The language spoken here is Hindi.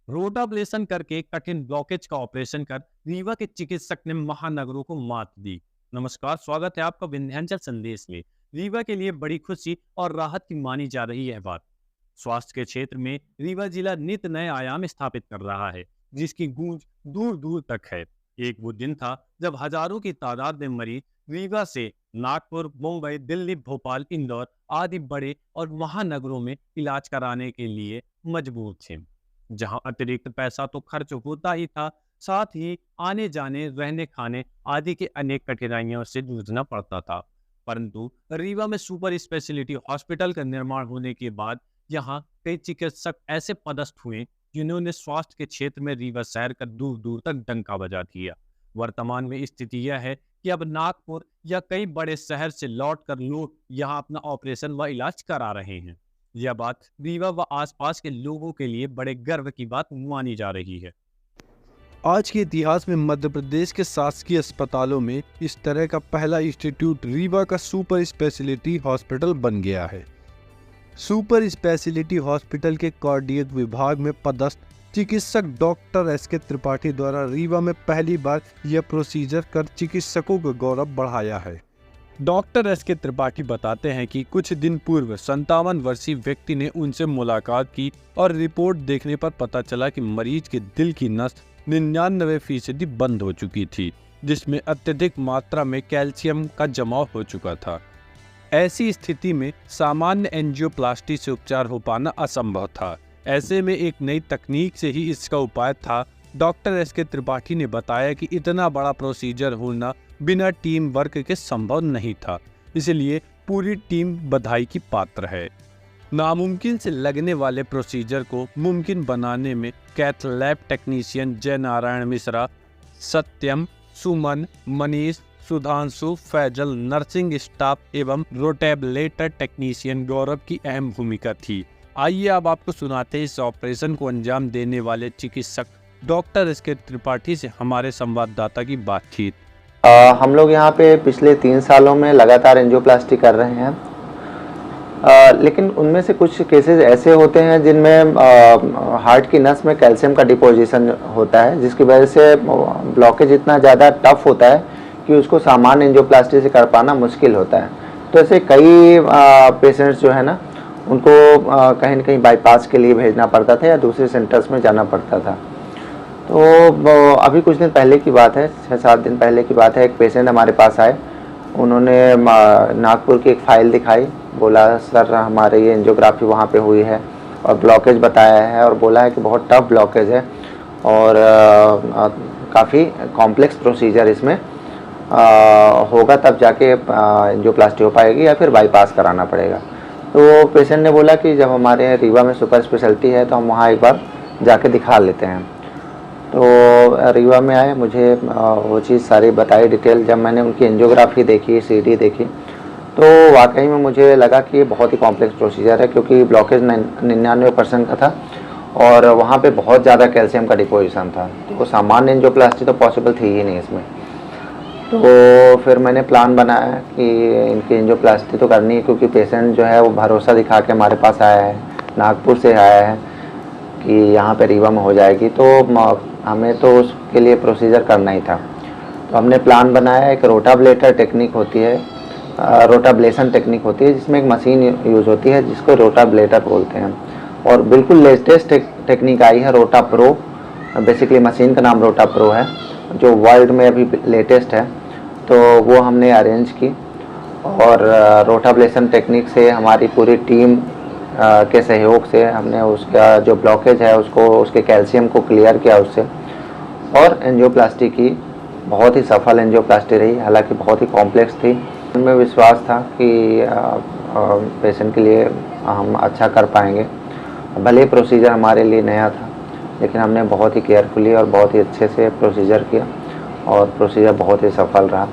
रोटाब्लेशन करके कठिन ब्लॉकेज का ऑपरेशन कर रीवा के चिकित्सक ने महानगरों को मात दी। नमस्कार, स्वागत है आपका विंध्याचल संदेश में। रीवा के लिए बड़ी खुशी और राहत की मानी जा रही है बात। स्वास्थ्य के क्षेत्र में रीवा जिला नित नए आयाम स्थापित कर रहा है, जिसकी गूंज दूर दूर तक है। एक वो दिन था जब हजारों की तादाद में मरीज रीवा से नागपुर, मुंबई, दिल्ली, भोपाल, इंदौर आदि बड़े और महानगरों में इलाज कराने के लिए मजबूर थे। जहां अतिरिक्त पैसा तो खर्च होता ही था, साथ ही आने जाने, रहने खाने आदि के अनेक कठिनाइयों से जूझना पड़ता था। परंतु रीवा में सुपर स्पेशलिटी हॉस्पिटल का निर्माण होने के बाद यहाँ कई चिकित्सक ऐसे पदस्थ हुए जिन्होंने स्वास्थ्य के क्षेत्र में रीवा शहर का दूर दूर तक डंका बजा दिया। वर्तमान में स्थिति यह है कि अब नागपुर या कई बड़े शहर से लौटकर लोग यहाँ अपना ऑपरेशन व इलाज करा रहे हैं। यह बात रीवा व आसपास के लोगों के लिए बड़े गर्व की बात मानी जा रही है। आज के इतिहास में मध्य प्रदेश के शासकीय अस्पतालों में इस तरह का पहला इंस्टीट्यूट रीवा का सुपर स्पेशलिटी हॉस्पिटल बन गया है। सुपर स्पेशलिटी हॉस्पिटल के कार्डियक विभाग में पदस्थ चिकित्सक डॉक्टर एस.के. त्रिपाठी द्वारा रीवा में पहली बार यह प्रोसीजर कर चिकित्सकों का गौरव बढ़ाया है। Doctor S K. त्रिपाठी बताते हैं कि कुछ दिन पूर्व 57 वर्षीय व्यक्ति ने उनसे मुलाकात की और रिपोर्ट देखने पर पता चला कि मरीज के दिल की नस 99% बंद हो चुकी थी, जिसमें अत्यधिक मात्रा में कैल्शियम का जमाव हो चुका था। ऐसी स्थिति में सामान्य एंजियोप्लास्टी से उपचार हो पाना असंभव था। ऐसे में एक नई तकनीक से ही इसका उपाय था। Doctor S K. त्रिपाठी ने बताया कि इतना बड़ा प्रोसीजर होना बिना टीम वर्क के संभव नहीं था, इसलिए पूरी टीम बधाई की पात्र है। नामुमकिन से लगने वाले प्रोसीजर को मुमकिन बनाने में कैथ लैब टेक्नीशियन जय नारायण मिश्रा, सत्यम, सुमन, मनीष, सुधांशु, फैजल, नर्सिंग स्टाफ एवं रोटेबलेटर टेक्नीशियन गौरव की अहम भूमिका थी। आइए अब आपको सुनाते हैं इस ऑपरेशन को अंजाम देने वाले चिकित्सक डॉक्टर एस.के. त्रिपाठी से हमारे संवाददाता की बातचीत। हम लोग यहाँ पे पिछले 3 सालों में लगातार एंजियोप्लास्टी कर रहे हैं, लेकिन उनमें से कुछ केसेस ऐसे होते हैं जिनमें हार्ट की नस में कैल्शियम का डिपोजिशन होता है, जिसकी वजह से ब्लॉकेज इतना ज़्यादा टफ होता है कि उसको सामान्य एंजियोप्लास्टी से कर पाना मुश्किल होता है। तो ऐसे कई पेशेंट्स जो है ना, उनको कहीं न कहीं बाईपास के लिए भेजना पड़ता था या दूसरे सेंटर्स में जाना पड़ता था। तो अभी कुछ दिन पहले की बात है, 6-7 दिन पहले की बात है, एक पेशेंट हमारे पास आए। उन्होंने नागपुर की एक फ़ाइल दिखाई, बोला सर हमारे ये एंजियोग्राफी वहाँ पे हुई है और ब्लॉकेज बताया है और बोला है कि बहुत टफ ब्लॉकेज है और काफ़ी कॉम्प्लेक्स प्रोसीजर इसमें होगा, तब जाके एंजियोप्लास्टी हो पाएगी या फिर बाईपास कराना पड़ेगा। तो पेशेंट ने बोला कि जब हमारे रीवा में सुपर स्पेशलिटी है तो हम वहाँ एक बार जाके दिखा लेते हैं। तो रीवा में आए, मुझे वो चीज़ सारी बताई डिटेल। जब मैंने उनकी एंजियोग्राफी देखी, सीटी देखी, तो वाकई में मुझे लगा कि ये बहुत ही कॉम्प्लेक्स प्रोसीजर है, क्योंकि ब्लॉकेज 99% का था और वहाँ पे बहुत ज़्यादा कैल्शियम का डिपोजिशन था। तो सामान्य एंजियोप्लास्टी तो पॉसिबल थी ही नहीं इसमें। तो फिर मैंने प्लान बनाया कि इनकी एंजियोप्लास्टी तो करनी है, क्योंकि पेशेंट जो है वो भरोसा दिखा के हमारे पास आया है, नागपुर से आया है कि यहाँ पे रीवा में हो जाएगी, तो हमें तो उसके लिए प्रोसीजर करना ही था। तो हमने प्लान बनाया। एक रोटाब्लेटर टेक्निक होती है, रोटाब्लेशन टेक्निक होती है, जिसमें एक मशीन यूज़ होती है जिसको रोटाब्लेटर बोलते हैं, और बिल्कुल लेटेस्ट टेक्निक आई है रोटा प्रो। बेसिकली मशीन का नाम रोटा प्रो है, जो वर्ल्ड में अभी लेटेस्ट है। तो वो हमने अरेंज की और रोटाब्लेशन टेक्निक से हमारी पूरी टीम के सहयोग से हमने उसका जो ब्लॉकेज है उसको, उसके कैल्शियम को क्लियर किया उससे, और एंजियोप्लास्टी की। बहुत ही सफल एंजियोप्लास्टी रही, हालांकि बहुत ही कॉम्प्लेक्स थी। उनमें विश्वास था कि पेशेंट के लिए हम अच्छा कर पाएंगे। भले ही प्रोसीजर हमारे लिए नया था, लेकिन हमने बहुत ही केयरफुली और बहुत ही अच्छे से प्रोसीजर किया और प्रोसीजर बहुत ही सफल रहा।